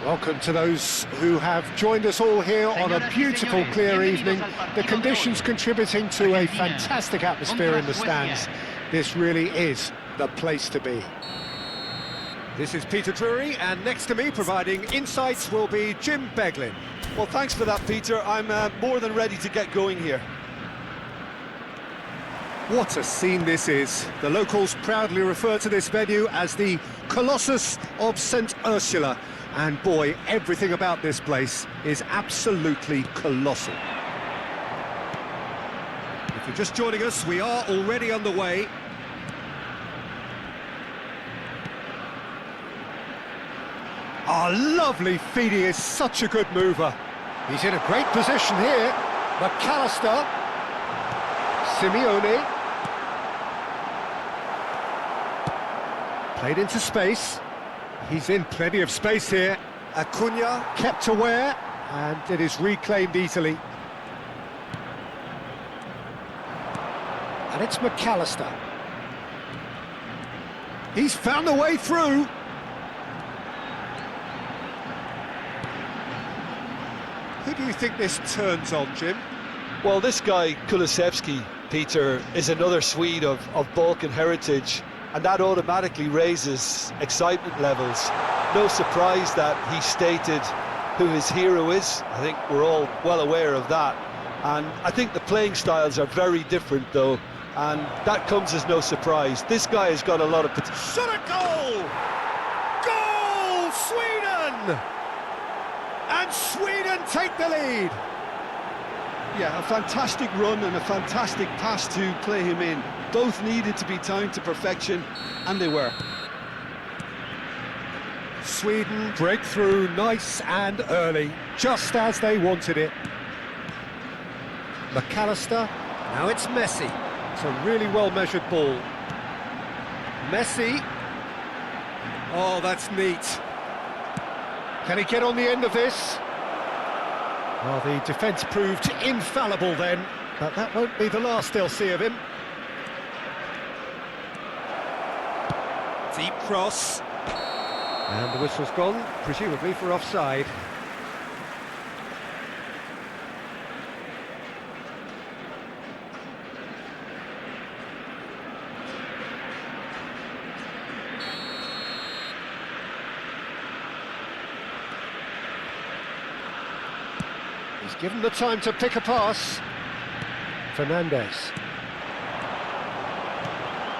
Welcome to those who have joined us all here on a beautiful, clear evening. The conditions contributing to a fantastic atmosphere in the stands. This really is the place to be. This is Peter Drury, and next to me, providing insights, will be Jim Beglin. Well, thanks for that, Peter. I'm more than ready to get going here. What a scene this is. The locals proudly refer to this venue as the Colossus of St. Ursula. And boy, everything about this place is absolutely colossal. If you're just joining us, we are already underway. Ah, lovely feed, he is such a good mover. He's in a great position here. McAllister. Simeone. Played into space. He's in plenty of space here. Acuna kept aware, and it is reclaimed easily. And it's McAllister. He's found a way through. Who do you think this turns on, Jim? Well, this guy, Kulusevski, Peter, is another Swede of Balkan heritage, and that automatically raises excitement levels. No surprise that he stated who his hero is. I think we're all well aware of that. And I think the playing styles are very different, though, and that comes as no surprise. This guy has got a lot of potential. Shot a goal! Goal, Sweden! And Sweden take the lead. Yeah, a fantastic run and a fantastic pass to play him in. Both needed to be timed to perfection, and they were. Sweden break through nice and early, just as they wanted it. McAllister, now it's Messi. It's a really well-measured ball. Messi. Oh, that's neat. Can he get on the end of this? Well, the defence proved infallible then, but that won't be the last they'll see of him. Deep cross. And the whistle's gone, presumably for offside. He's given the time to pick a pass. Fernandez.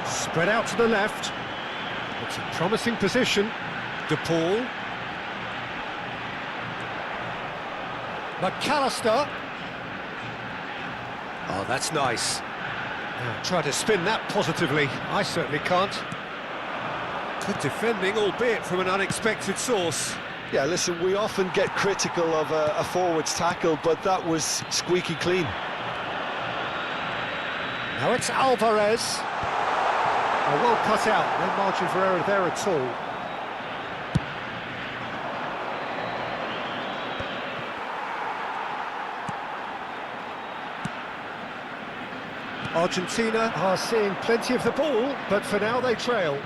Spread out to the left. It's a promising position. De Paul. McAllister. Oh, that's nice. Now, try to spin that positively. I certainly can't. Good defending, albeit from an unexpected source. Yeah, listen, we often get critical of a forward's tackle, but that was squeaky clean. Now it's Alvarez. Oh, well cut out, no margin for error there at all. Argentina are seeing plenty of the ball, but for now they trail.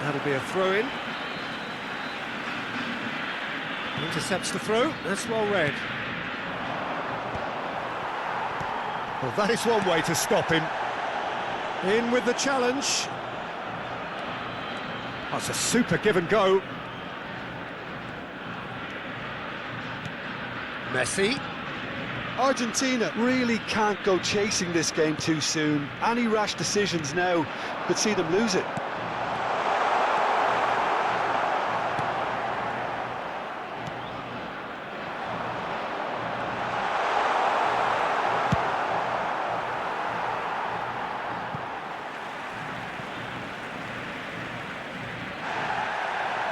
That'll be a throw-in. Intercepts the throw, that's well read. Well, that is one way to stop him. In with the challenge. That's a super give and go. Messi. Argentina really can't go chasing this game too soon. Any rash decisions now could see them lose it.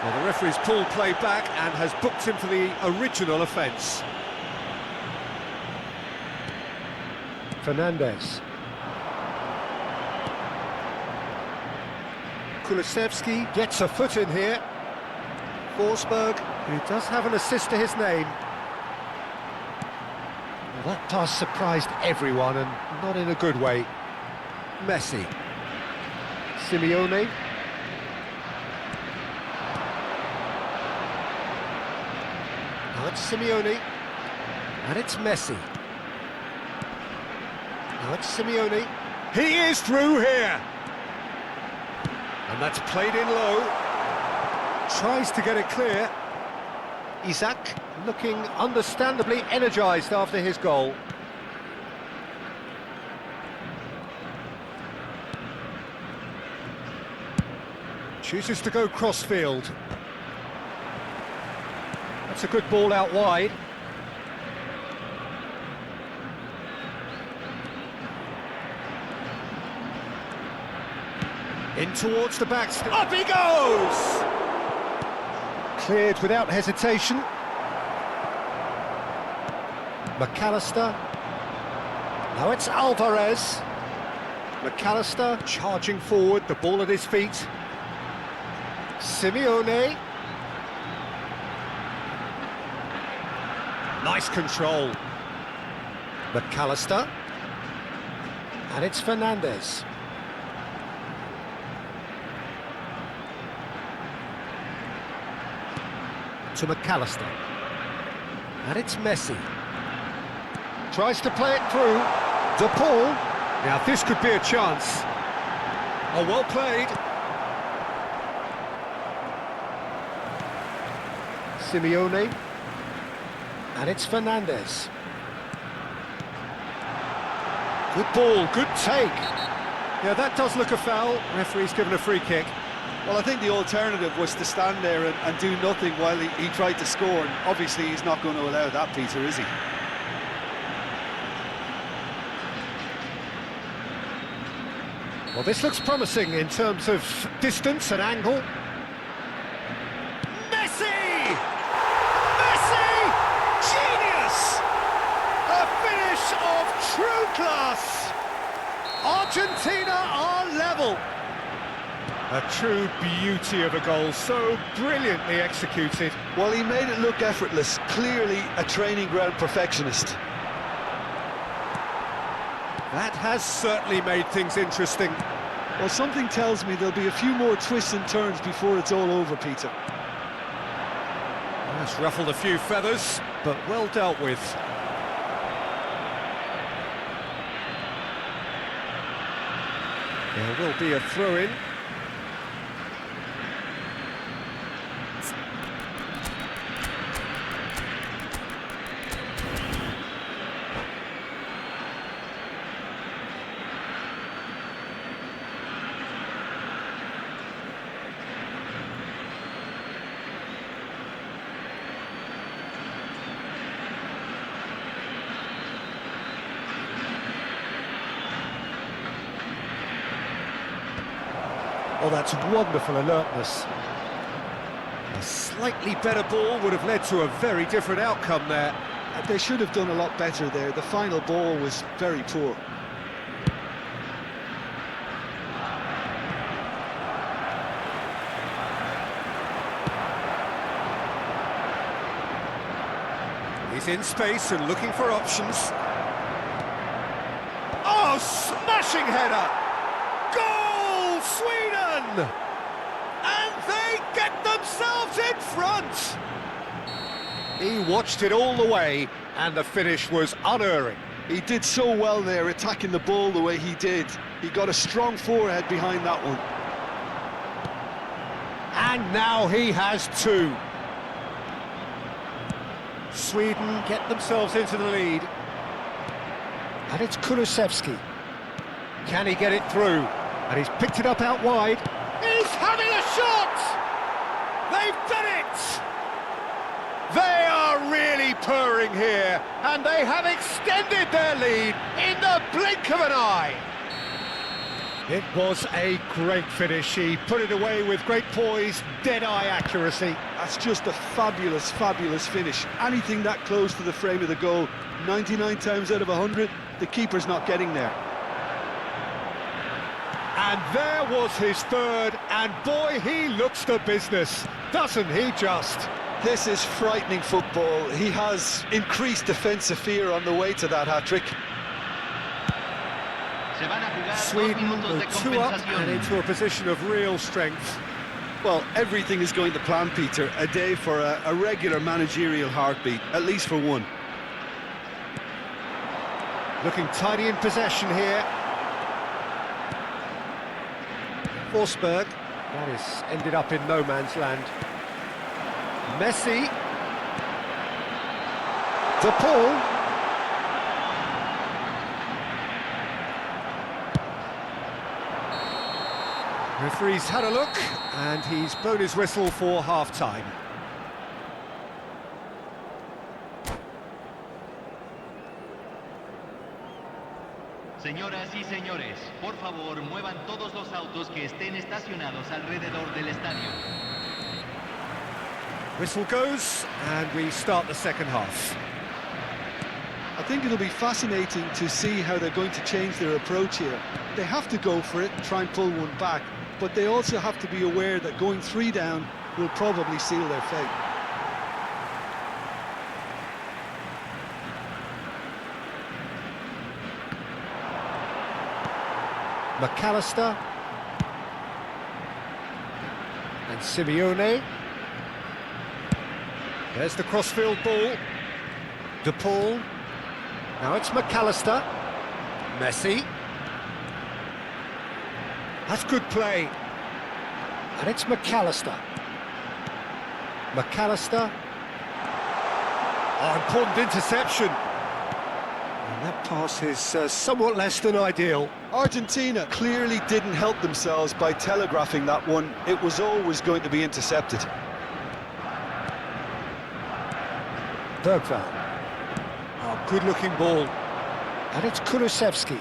Well, the referee's pulled play back and has booked him for the original offence. Fernandez. Kulusevski gets a foot in here. Forsberg, who does have an assist to his name. Well, that pass surprised everyone, and not in a good way. Messi. Simeone. Now it's Simeone. And it's Messi. Now it's Simeone. He is through here! And that's played in low. Tries to get it clear. Isaac looking understandably energised after his goal. Chooses to go cross-field. That's a good ball out wide. In towards the back. Up he goes! Cleared without hesitation. McAllister. Now it's Alvarez. McAllister charging forward, the ball at his feet. Simeone. Nice control. McAllister. And it's Fernandez. To McAllister. And it's Messi. Tries to play it through. De Paul. Now this could be a chance. Oh, well played. Simeone. And it's Fernandez. Good ball, good take. Yeah, that does look a foul. Referee's given a free kick. Well, I think the alternative was to stand there and do nothing while he tried to score. And obviously, he's not going to allow that, Peter, is he? Well, this looks promising in terms of distance and angle. Messi! Messi! Genius! A finish of true class! Argentina are level. A true beauty of a goal, so brilliantly executed. Well, he made it look effortless, clearly a training ground perfectionist. That has certainly made things interesting. Well, something tells me there'll be a few more twists and turns before it's all over, Peter. That's ruffled a few feathers, but well dealt with. There will be a throw-in. Oh, that's wonderful alertness. A slightly better ball would have led to a very different outcome there. They should have done a lot better there. The final ball was very poor. He's in space and looking for options. Oh, smashing header! Goal, Sweden! And they get themselves in front! He watched it all the way, and the finish was unerring. He did so well there, attacking the ball the way he did. He got a strong forehead behind that one. And now he has two. Sweden get themselves into the lead. And it's Kulusevski. Can he get it through? And he's picked it up out wide. He's having a shot! They've done it! They are really purring here, and they have extended their lead in the blink of an eye. It was a great finish. He put it away with great poise, dead-eye accuracy. That's just a fabulous, fabulous finish. Anything that close to the frame of the goal, 99 times out of 100, the keeper's not getting there. And there was his third, and boy, he looks the business, doesn't he just? This is frightening football. He has increased defensive fear on the way to that hat-trick. Sweden with two up and into a position of real strength. Well, everything is going to plan, Peter. A day for a regular managerial heartbeat, at least for one. Looking tidy in possession here. Forsberg. That is ended up in no man's land. Messi. De Paul. Referee's had a look, and he's blown his whistle for half-time. Señoras y señores, por favor, muevan todos los autos que estén estacionados alrededor del estadio. Whistle goes, and we start the second half. I think it'll be fascinating to see how they're going to change their approach here. They have to go for it and try and pull one back, but they also have to be aware that going 3 down will probably seal their fate. McAllister. And Simeone. There's the crossfield ball. De Paul. Now it's McAllister. Messi. That's good play. And it's McAllister. McAllister. Oh, important interception. And that pass is somewhat less than ideal. Argentina clearly didn't help themselves by telegraphing that one. It was always going to be intercepted. Bergvall. Oh, good-looking ball. And it's Kulusevski.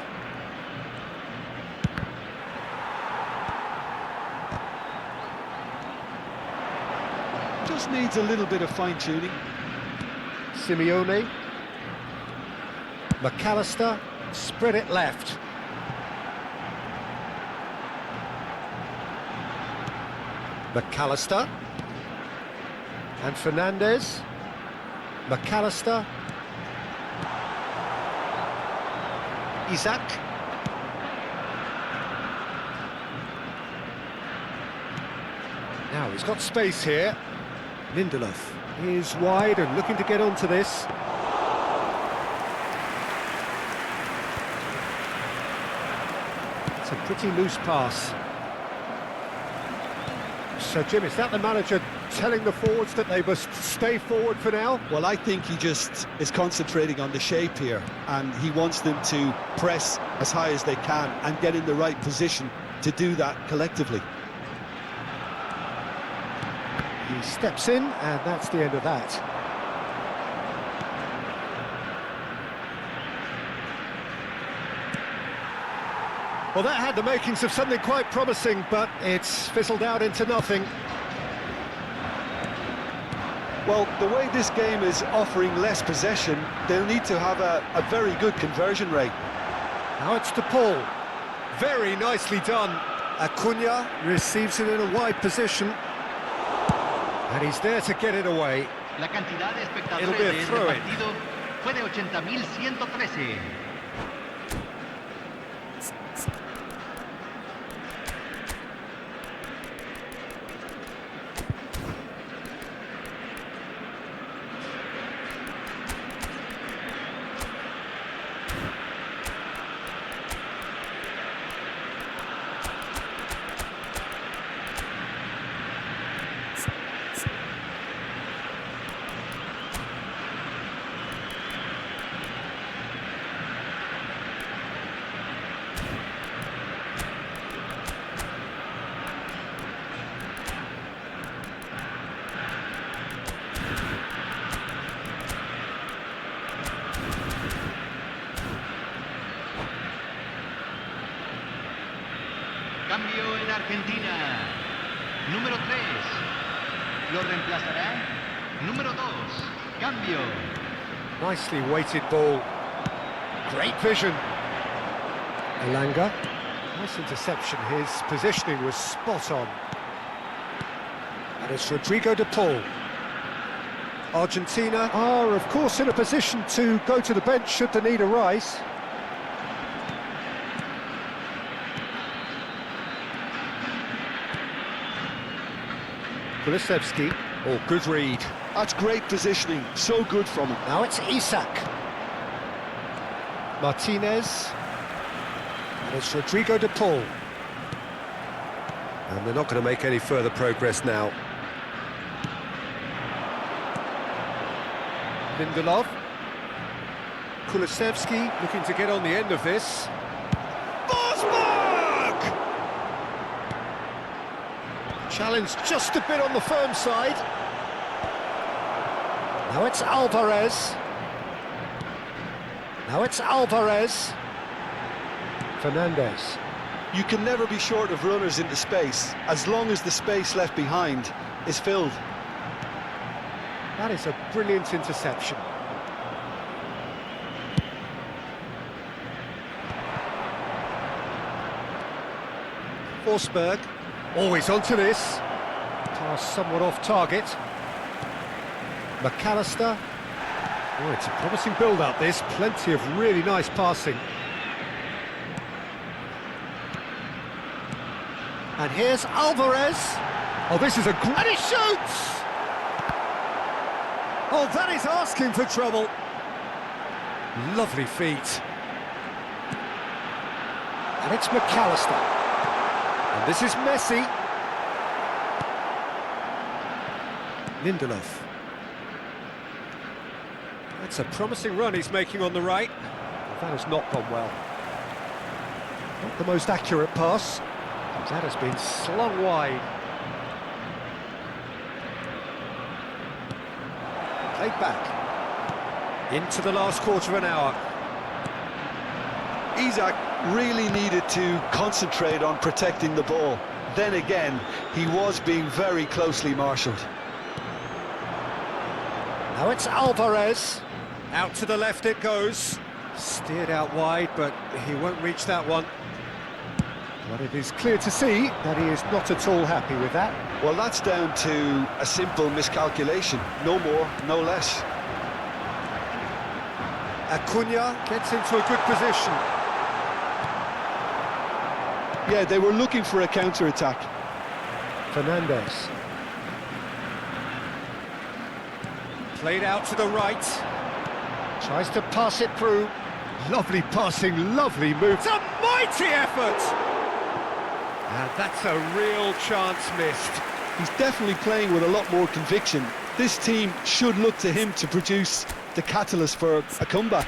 Just needs a little bit of fine-tuning. Simeone. McAllister. Spread it left. McAllister. And Fernandez. McAllister. Isaac. Now he's got space here. Lindelof is wide and looking to get onto this. It's a pretty loose pass. So Jim, is that the manager telling the forwards that they must stay forward for now? Well, I think he just is concentrating on the shape here, and he wants them to press as high as they can and get in the right position to do that collectively. He steps in, and that's the end of that. Well, that had the makings of something quite promising, but it's fizzled out into nothing. Well, the way this game is offering less possession, they'll need to have a very good conversion rate. Now it's to Paul. Very nicely done. Acuna receives it in a wide position. And he's there to get it away. La cantidad de It'll be a espectadores de este throw-in. partido fue de 80.113. Cambio en Argentina. Número 3. Lo reemplazará. Número 2. Cambio. Nicely weighted ball. Great vision. Elanga. Nice interception. His positioning was spot on. And it's Rodrigo de Paul. Argentina are, of course, in a position to go to the bench should the need arise. PesFc. Oh, good read. That's great positioning, so good from him. Now it's Isak. Martinez. And it's Rodrigo de Paul. And they're not going to make any further progress now. Lindelof. Kulusevski looking to get on the end of this. Challenge just a bit on the firm side. Now it's Alvarez. Now it's Alvarez. Fernandez. You can never be short of runners into space, as long as the space left behind is filled. That is a brilliant interception. Forsberg. Always onto this. Pass somewhat off target. McAllister. Oh, it's a promising build-up, this. Plenty of really nice passing. And here's Alvarez. Oh, this is a great... And he shoots! Oh, that is asking for trouble. Lovely feet. And it's McAllister. And this is Messi. Lindelof. That's a promising run he's making on the right. That has not gone well. Not the most accurate pass. That has been slung wide. Played back. Into the last quarter of an hour. Isak really needed to concentrate on protecting the ball. Then again, he was being very closely marshalled. Now it's Alvarez. Out to the left it goes. Steered out wide, but he won't reach that one. But it is clear to see that he is not at all happy with that. Well, that's down to a simple miscalculation. No more, no less. Acuna gets into a good position. Yeah, they were looking for a counter-attack. Fernandez. Played out to the right. Tries to pass it through. Lovely passing, lovely move. It's a mighty effort! And that's a real chance missed. He's definitely playing with a lot more conviction. This team should look to him to produce the catalyst for a comeback.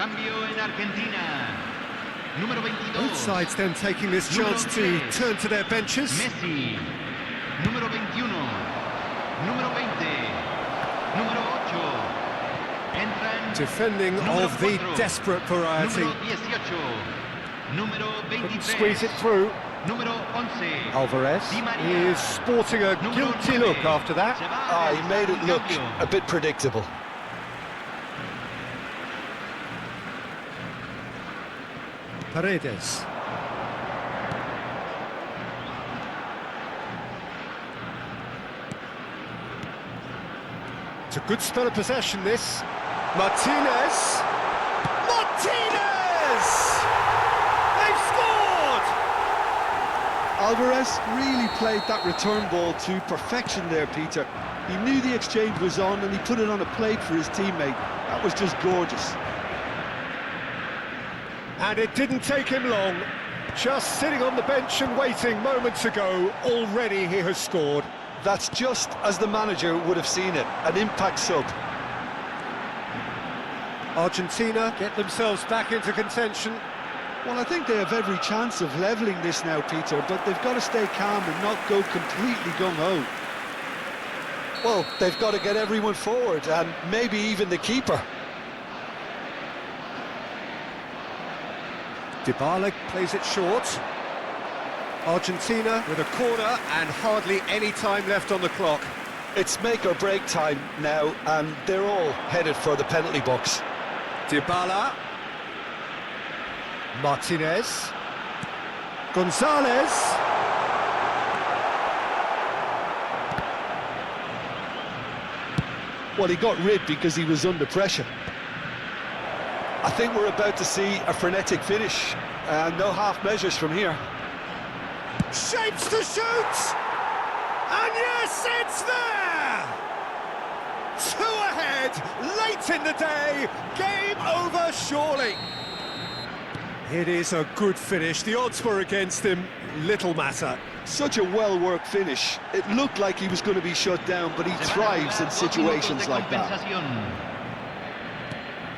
Cambio en Argentina. Número 22. Both sides then taking this chance to turn to their benches. Messi. Número 21. Número 20. Número 8. Entran. Defending Número of the 4. desperate variety. Número 18. Número 23. Squeeze it through. Número 11. Alvarez Di Maria. is sporting a Número guilty 9. look after that. Se va He made it look cambio. a bit predictable. Paredes. It's a good spell of possession, this. Martinez! Martinez! They've scored! Alvarez really played that return ball to perfection there, Peter. He knew the exchange was on and he put it on a plate for his teammate. That was just gorgeous. And it didn't take him long. Just sitting on the bench and waiting moments ago, already he has scored. That's just as the manager would have seen it, an impact sub. Argentina get themselves back into contention. Well, I think they have every chance of levelling this now, Peter, but they've got to stay calm and not go completely gung-ho. Well, they've got to get everyone forward, and maybe even the keeper. Dybala plays it short. Argentina with a corner and hardly any time left on the clock. It's make or break time now, and they're all headed for the penalty box. Dybala. Martinez. Gonzalez. Well, he got rid because he was under pressure. I think we're about to see a frenetic finish, and no half measures from here. Shapes to shoot! And yes, it's there! 2 ahead, late in the day, game over surely. It is a good finish, the odds were against him, little matter. Such a well-worked finish. It looked like he was going to be shut down, but he thrives in situations like that.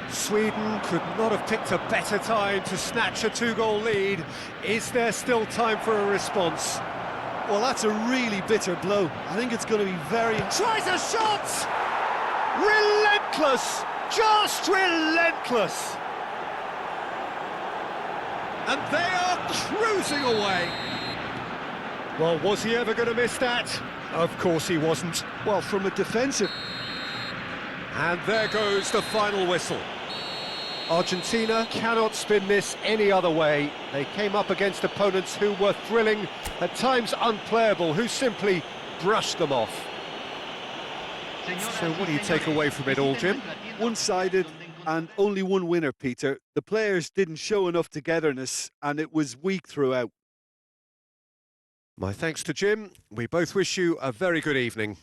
Sweden could not have picked a better time to snatch a 2-goal lead. Is there still time for a response? Well, that's a really bitter blow. I think it's going to be very... Tries a shot! Relentless! Just relentless! And they are cruising away. Well, was he ever going to miss that? Of course he wasn't. Well, from a defensive... And there goes the final whistle. Argentina cannot spin this any other way. They came up against opponents who were thrilling, at times unplayable, who simply brushed them off. So what do you take away from it all, Jim? One-sided and only one winner, Peter. The players didn't show enough togetherness and it was weak throughout. My thanks to Jim. We both wish you a very good evening.